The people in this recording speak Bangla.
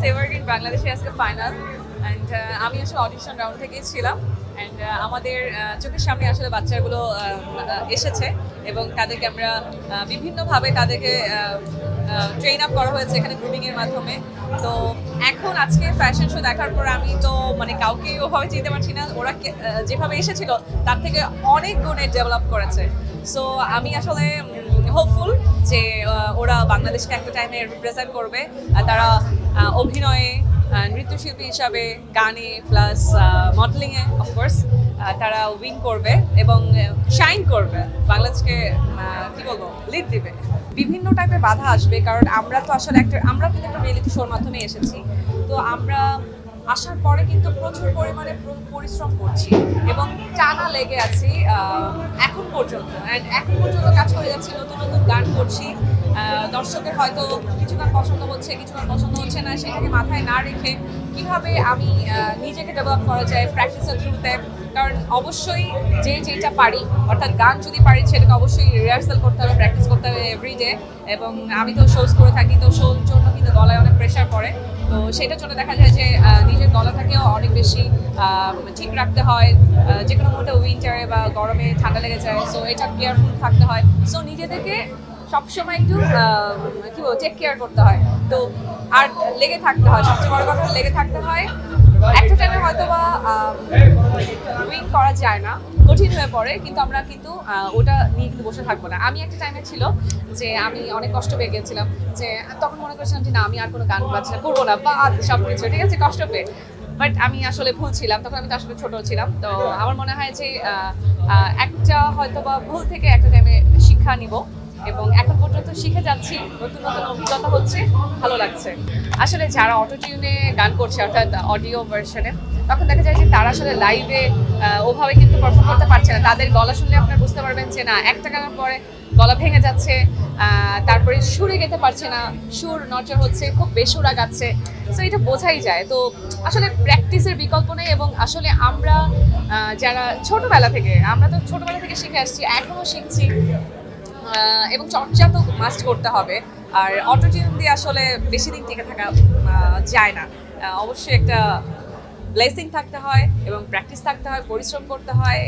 মিস এভারগ্রিন বাংলাদেশে আজকে ফাইনাল অ্যান্ড আমি আসলে অডিশন রাউন্ড থেকেই ছিলাম অ্যান্ড আমাদের চোখের সামনে আসলে বাচ্চাগুলো এসেছে এবং তাদেরকে আমরা বিভিন্নভাবে তাদেরকে ট্রেন আপ করা হয়েছে এখানে গ্রুমিংয়ের মাধ্যমে। তো এখন আজকে ফ্যাশন শো দেখার পর আমি তো মানে কাউকে ওভাবে চিনতে পারছি না, ওরা যেভাবে এসেছিল তার থেকে অনেক গুণে ডেভেলপ করেছে। সো আমি আসলে হোপফুল যে ওরা বাংলাদেশকে একটা টাইমে রিপ্রেজেন্ট করবে। তারা অভিনয়ে, নৃত্যশিল্পী হিসাবে, গানে প্লাস মডেলিংয়ে অফকোর্স তারা উইন করবে এবং শাইন করবে, বাংলাদেশকে কি বলবো লিড দিবে। বিভিন্ন টাইপের বাধা আসবে, কারণ আমরা তো আসলে আমরা কিন্তু একটা রিয়েলিটি শোর মাধ্যমে এসেছি। তো আমরা আসার পরে কিন্তু প্রচুর পরিমাণে পরিশ্রম করছি এবং টানা লেগে আছি এখন পর্যন্ত। অ্যান্ড এখন পর্যন্ত কাজ করে যাচ্ছি, নতুন নতুন গান করছি। দর্শকের হয়তো কিছু গান পছন্দ হচ্ছে, কিছু গান পছন্দ হচ্ছে না, সেটাকে মাথায় না রেখে কিভাবে আমি নিজেকে ডেভেলপ করা যায় প্র্যাকটিসের থ্রুতে। কারণ অবশ্যই যেটা পারি, অর্থাৎ গান যদি পারি সেটাকে অবশ্যই রিহার্সাল করতে হবে, প্র্যাকটিস করতে হবে এভরিডে। এবং আমি তো শোজ করে থাকি, তো শোর জন্য কিন্তু গলায় অনেক প্রেশার পড়ে। তো সেটার জন্য দেখা যায় যে নিজের গলাটাকেও অনেক বেশি ঠিক রাখতে হয়। যে কোনো মুহূর্তে উইন্টারে বা গরমে ঠান্ডা লেগে যায়, সো এটা কেয়ারফুল থাকতে হয়। সো নিজেদেরকে সবসময় একটু কি বলবো টেক কেয়ার করতে হয়। তো আর লেগে থাকতে হয়, সবচেয়ে বড় কথা লেগে থাকতে হয়। একটা টাইমে হয়তো বা উইন করা যায় না, কঠিন হয়ে পড়ে, কিন্তু আমরা কিন্তু ওটা নিয়ে কিন্তু বসে থাকবো না। আমি একটা টাইমে ছিল যে আমি অনেক কষ্ট পেয়ে গেছিলাম, যে তখন মনে করছিলাম যে না আমি আর কোনো গান বাজনা করবো না, বা সব কিছু ঠিক আছে কষ্ট পেয়ে। বাট আমি আসলে ভুল ছিলাম, তখন আমি তো আসলে ছোট ছিলাম। তো আমার মনে হয় যে একটা হয়তো বা ভুল থেকে একটা টাইমে শিক্ষা নিব এবং এখন পর্যন্ত শিখে যাচ্ছি, নতুন নতুন অভিজ্ঞতা হচ্ছে, ভালো লাগছে। আসলে যারা অটোটিউনে গান করছে অর্থাৎ অডিও ভার্সনে, তখন দেখা যায় যে তারা আসলে লাইভে ওভাবে কিন্তু পারফর্ম করতে পারছে না। তাদের গলা শুনলে আপনারা বুঝতে পারবেন যে না একটা গানের পরে গলা ভেঙে যাচ্ছে, তারপরে সুরে গেতে পারছে না, সুর নচর হচ্ছে, খুব বেসুরা গাচ্ছে। সো এটা বোঝাই যায়। তো আসলে প্র্যাকটিসের বিকল্প নেই এবং আসলে আমরা যারা ছোটবেলা থেকে শিখে আসছি, এখনও শিখছি এবং চর্চা তো মাস্ট করতে হবে। আর অটোটিউন দিয়ে আসলে বেশি দিন টিকে থাকা যায় না। অবশ্যই একটা ব্লেসিং থাকতে হয় এবং প্র্যাকটিস থাকতে হয়, পরিশ্রম করতে হয়।